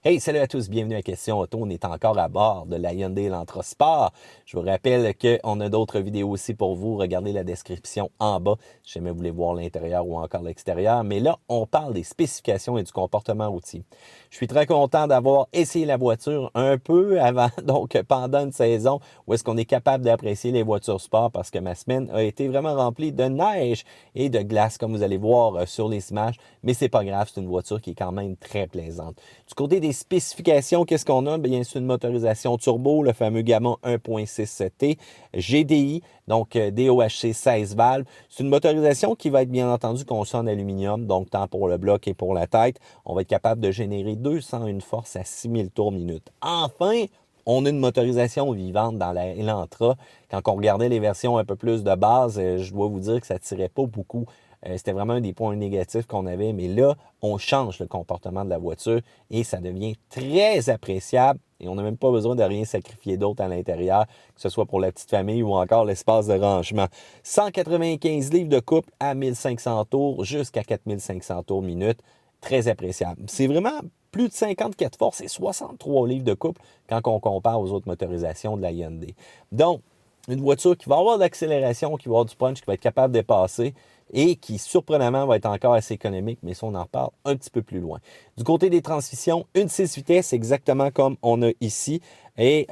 Hey, salut à tous, bienvenue à Question Auto. On est encore à bord de la Hyundai Elantra Sport. Je vous rappelle qu'on a d'autres vidéos aussi pour vous. Regardez la description en bas si jamais vous voulez voir l'intérieur ou encore l'extérieur. Mais là, on parle des spécifications et du comportement routier. Je suis très content d'avoir essayé la voiture un peu avant, donc pendant une saison où est-ce qu'on est capable d'apprécier les voitures sport parce que ma semaine a été vraiment remplie de neige et de glace, comme vous allez voir sur les images. Mais c'est pas grave, c'est une voiture qui est quand même très plaisante. Du côté des spécifications, qu'est-ce qu'on a? Bien, c'est une motorisation turbo, le fameux Gamma 1.6T, GDI, donc DOHC 16 valves. C'est une motorisation qui va être bien entendu conçue en aluminium, donc tant pour le bloc et pour la tête. On va être capable de générer 201 force à 6000 tours minute. Enfin, on a une motorisation vivante dans la Elantra. Quand on regardait les versions un peu plus de base, je dois vous dire que ça ne tirait pas beaucoup. C'était vraiment un des points négatifs qu'on avait, mais là, on change le comportement de la voiture et ça devient très appréciable et on n'a même pas besoin de rien sacrifier d'autre à l'intérieur, que ce soit pour la petite famille ou encore l'espace de rangement. 195 livres de couple à 1500 tours jusqu'à 4500 tours minute, très appréciable. C'est vraiment plus de 54 forces et 63 livres de couple quand on compare aux autres motorisations de la Hyundai. Donc, une voiture qui va avoir de l'accélération, qui va avoir du punch, qui va être capable de dépasser et qui, surprenamment, va être encore assez économique, mais ça, on en reparle un petit peu plus loin. Du côté des transmissions, une 6 vitesses, exactement comme on a ici, et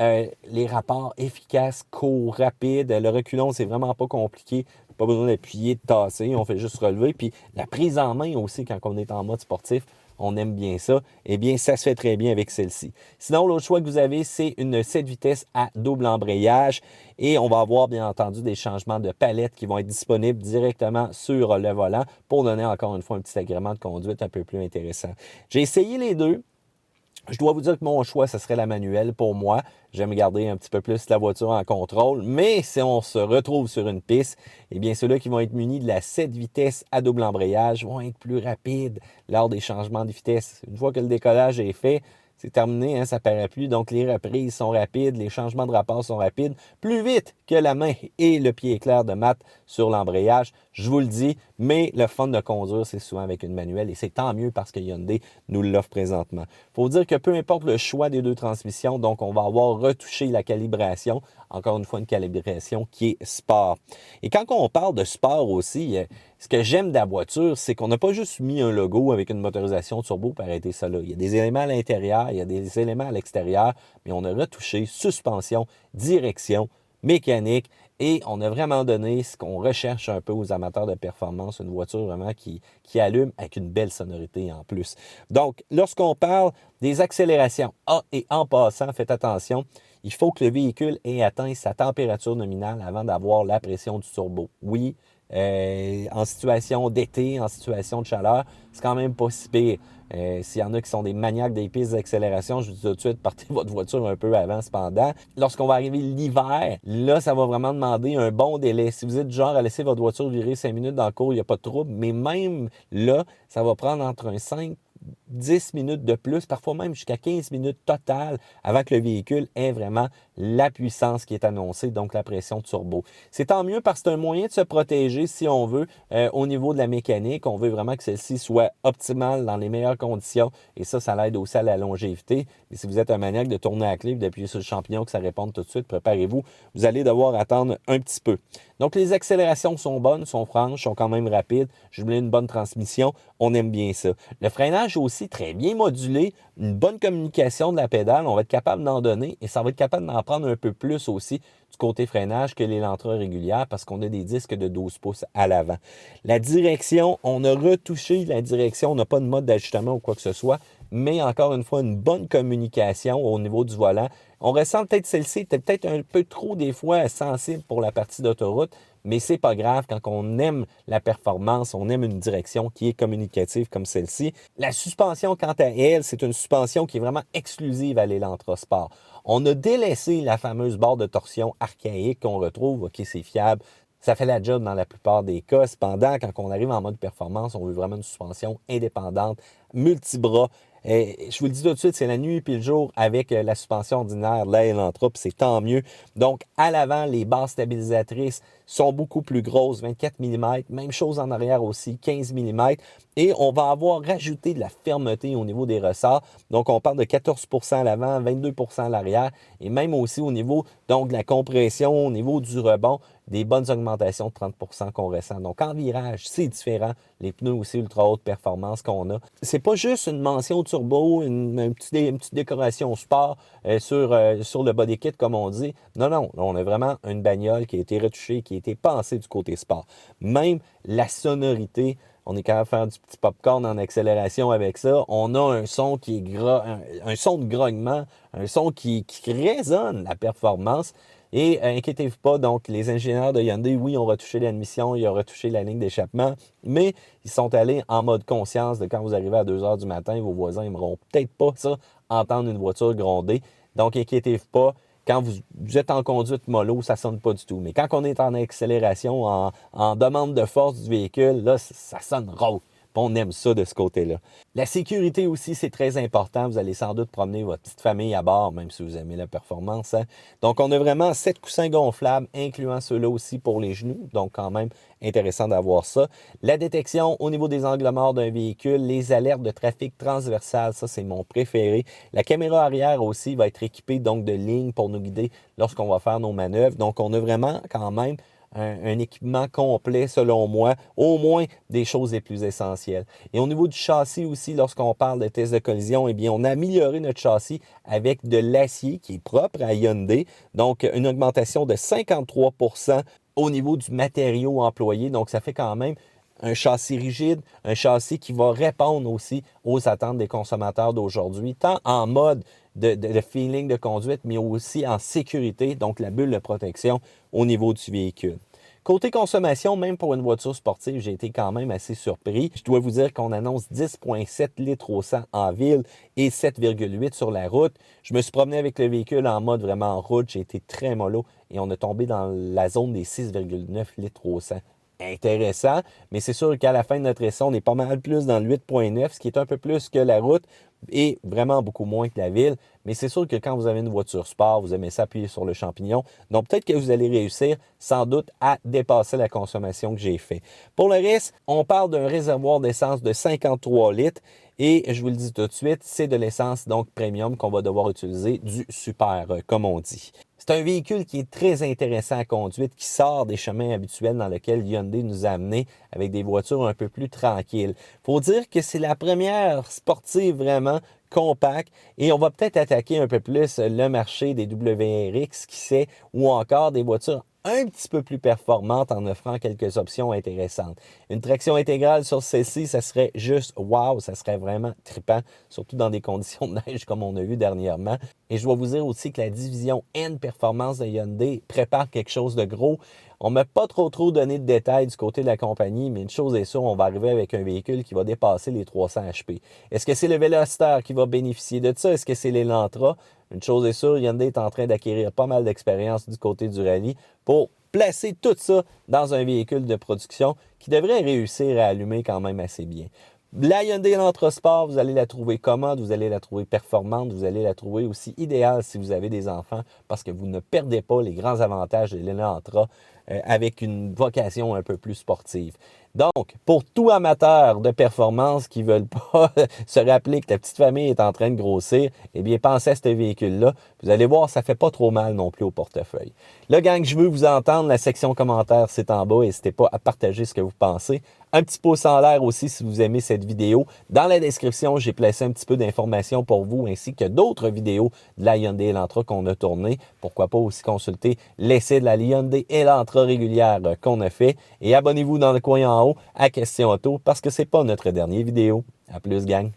les rapports efficaces, courts, rapides. Le reculon, c'est vraiment pas compliqué. Pas besoin d'appuyer, de tasser, on fait juste relever. Puis la prise en main aussi, quand on est en mode sportif, on aime bien ça, eh bien, ça se fait très bien avec celle-ci. Sinon, l'autre choix que vous avez, c'est une 7 vitesses à double embrayage et on va avoir, bien entendu, des changements de palette qui vont être disponibles directement sur le volant pour donner encore une fois un petit agrément de conduite un peu plus intéressant. J'ai essayé les deux. Je dois vous dire que mon choix, ce serait la manuelle pour moi. J'aime garder un petit peu plus la voiture en contrôle. Mais si on se retrouve sur une piste, eh bien ceux-là qui vont être munis de la 7 vitesses à double embrayage vont être plus rapides lors des changements de vitesse. Une fois que le décollage est fait, c'est terminé, hein, ça ne paraît plus. Donc, les reprises sont rapides, les changements de rapport sont rapides, plus vite que la main et le pied éclair de mat sur l'embrayage. Je vous le dis, mais le fun de conduire, c'est souvent avec une manuelle et c'est tant mieux parce que Hyundai nous l'offre présentement. Il faut dire que peu importe le choix des deux transmissions, donc on va avoir retouché la calibration. Encore une fois, une calibration qui est sport. Et quand on parle de sport aussi, ce que j'aime de la voiture, c'est qu'on n'a pas juste mis un logo avec une motorisation turbo pour arrêter ça là. Il y a des éléments à l'intérieur, il y a des éléments à l'extérieur, mais on a retouché suspension, direction, mécanique, et on a vraiment donné ce qu'on recherche un peu aux amateurs de performance, une voiture vraiment qui allume avec une belle sonorité en plus. Donc, lorsqu'on parle des accélérations, et en passant, faites attention, il faut que le véhicule ait atteint sa température nominale avant d'avoir la pression du turbo. Oui, en situation d'été, en situation de chaleur, c'est quand même pas si pire. S'il y en a qui sont des maniaques des pistes d'accélération, je vous dis tout de suite, partez votre voiture un peu avant cependant. Lorsqu'on va arriver l'hiver, là, ça va vraiment demander un bon délai. Si vous êtes du genre à laisser votre voiture virer 5 minutes dans le cours, il n'y a pas de trouble, mais même là, ça va prendre entre un 5 10 minutes de plus, parfois même jusqu'à 15 minutes totales avant que le véhicule ait vraiment la puissance qui est annoncée, donc la pression turbo. C'est tant mieux parce que c'est un moyen de se protéger si on veut au niveau de la mécanique. On veut vraiment que celle-ci soit optimale dans les meilleures conditions et ça l'aide aussi à la longévité. Et si vous êtes un maniaque de tourner à la clé, d'appuyer sur le champignon que ça réponde tout de suite, préparez-vous, vous allez devoir attendre un petit peu. Donc les accélérations sont bonnes, sont franches, sont quand même rapides. Je voulais une bonne transmission, on aime bien ça. Le freinage aussi très bien modulé, une bonne communication de la pédale, on va être capable d'en donner et ça va être capable d'en prendre un peu plus aussi du côté freinage que l'Elantra régulière parce qu'on a des disques de 12 pouces à l'avant. La direction, on a retouché la direction, on n'a pas de mode d'ajustement ou quoi que ce soit, mais encore une fois, une bonne communication au niveau du volant. On ressent peut-être celle-ci était peut-être un peu trop des fois sensible pour la partie d'autoroute, mais c'est pas grave quand on aime la performance, on aime une direction qui est communicative comme celle-ci. La suspension, quant à elle, c'est une suspension qui est vraiment exclusive à l'Elantra Sport. On a délaissé la fameuse barre de torsion archaïque qu'on retrouve, OK, c'est fiable, ça fait la job dans la plupart des cas. Cependant, quand on arrive en mode performance, on veut vraiment une suspension indépendante, multibras. Je vous le dis tout de suite, c'est la nuit puis le jour avec la suspension ordinaire de la Elantra, puis c'est tant mieux. Donc, à l'avant, les barres stabilisatrices sont beaucoup plus grosses, 24 mm. Même chose en arrière aussi, 15 mm. Et on va avoir rajouté de la fermeté au niveau des ressorts. Donc, on parle de 14 % à l'avant, 22 % à l'arrière. Et même aussi au niveau donc, de la compression, au niveau du rebond, des bonnes augmentations de 30 % qu'on ressent. Donc, en virage, c'est différent. Les pneus aussi ultra haute performance qu'on a. C'est pas juste une mention turbo, une petite décoration sport sur le body kit, comme on dit. Non, non. On a vraiment une bagnole qui a été retouchée, qui a été pensée du côté sport. Même la sonorité, on est capable de faire du petit popcorn en accélération avec ça. On a un son qui est un son de grognement, un son qui résonne la performance. Et inquiétez-vous pas, donc les ingénieurs de Hyundai, oui, ont retouché l'admission, ils ont retouché la ligne d'échappement, mais ils sont allés en mode conscience de quand vous arrivez à 2 h du matin, vos voisins n'aimeront peut-être pas ça, entendre une voiture gronder. Donc inquiétez-vous pas, quand vous êtes en conduite mollo, ça ne sonne pas du tout. Mais quand on est en accélération, en demande de force du véhicule, là, ça sonne rauque. On aime ça de ce côté-là. La sécurité aussi, c'est très important. Vous allez sans doute promener votre petite famille à bord, même si vous aimez la performance. Hein? Donc, on a vraiment 7 coussins gonflables, incluant ceux-là aussi pour les genoux. Donc, quand même, intéressant d'avoir ça. La détection au niveau des angles morts d'un véhicule, les alertes de trafic transversal, ça, c'est mon préféré. La caméra arrière aussi va être équipée donc de lignes pour nous guider lorsqu'on va faire nos manœuvres. Donc, on a vraiment quand même un équipement complet, selon moi, au moins des choses les plus essentielles. Et au niveau du châssis aussi, lorsqu'on parle de tests de collision, eh bien, on a amélioré notre châssis avec de l'acier qui est propre à Hyundai. Donc, une augmentation de 53 % au niveau du matériau employé. Donc, ça fait quand même un châssis rigide, un châssis qui va répondre aussi aux attentes des consommateurs d'aujourd'hui, tant en mode de feeling de conduite, mais aussi en sécurité, donc la bulle de protection au niveau du véhicule. Côté consommation, même pour une voiture sportive, j'ai été quand même assez surpris. Je dois vous dire qu'on annonce 10,7 litres au 100 en ville et 7,8 sur la route. Je me suis promené avec le véhicule en mode vraiment en route. J'ai été très mollo et on est tombé dans la zone des 6,9 litres au 100. Intéressant, mais c'est sûr qu'à la fin de notre essai, on est pas mal plus dans le 8,9, ce qui est un peu plus que la route et vraiment beaucoup moins que la ville. Mais c'est sûr que quand vous avez une voiture sport, vous aimez s'appuyer sur le champignon. Donc peut-être que vous allez réussir sans doute à dépasser la consommation que j'ai fait. Pour le reste, on parle d'un réservoir d'essence de 53 litres. Et je vous le dis tout de suite, c'est de l'essence donc premium qu'on va devoir utiliser, du super, comme on dit. C'est un véhicule qui est très intéressant à conduire, qui sort des chemins habituels dans lesquels Hyundai nous a amenés avec des voitures un peu plus tranquilles. Il faut dire que c'est la première sportive vraiment compacte et on va peut-être attaquer un peu plus le marché des WRX, qui sait, ou encore des voitures un petit peu plus performante en offrant quelques options intéressantes. Une traction intégrale sur celle-ci, ça serait juste wow, ça serait vraiment trippant, surtout dans des conditions de neige comme on a vu dernièrement. Et je dois vous dire aussi que la division N Performance de Hyundai prépare quelque chose de gros. On ne m'a pas trop donné de détails du côté de la compagnie, mais une chose est sûre, on va arriver avec un véhicule qui va dépasser les 300 HP. Est-ce que c'est le Veloster qui va bénéficier de ça? Est-ce que c'est l'Elantra? Une chose est sûre, Hyundai est en train d'acquérir pas mal d'expérience du côté du rallye pour placer tout ça dans un véhicule de production qui devrait réussir à allumer quand même assez bien. La Hyundai Elantra Sport, vous allez la trouver commode, vous allez la trouver performante, vous allez la trouver aussi idéale si vous avez des enfants parce que vous ne perdez pas les grands avantages de l'Elantra avec une vocation un peu plus sportive. Donc, pour tout amateur de performance qui ne veulent pas se rappeler que ta petite famille est en train de grossir, eh bien, pensez à ce véhicule-là. Vous allez voir, ça ne fait pas trop mal non plus au portefeuille. Là, gang, je veux vous entendre. La section commentaires, c'est en bas. N'hésitez pas à partager ce que vous pensez. Un petit pouce en l'air aussi si vous aimez cette vidéo. Dans la description, j'ai placé un petit peu d'informations pour vous, ainsi que d'autres vidéos de la Hyundai Elantra qu'on a tournées. Pourquoi pas aussi consulter l'essai de la Hyundai Elantra régulière qu'on a fait. Et abonnez-vous dans le coin en haut à Question Auto parce que c'est pas notre dernière vidéo. À plus, gang!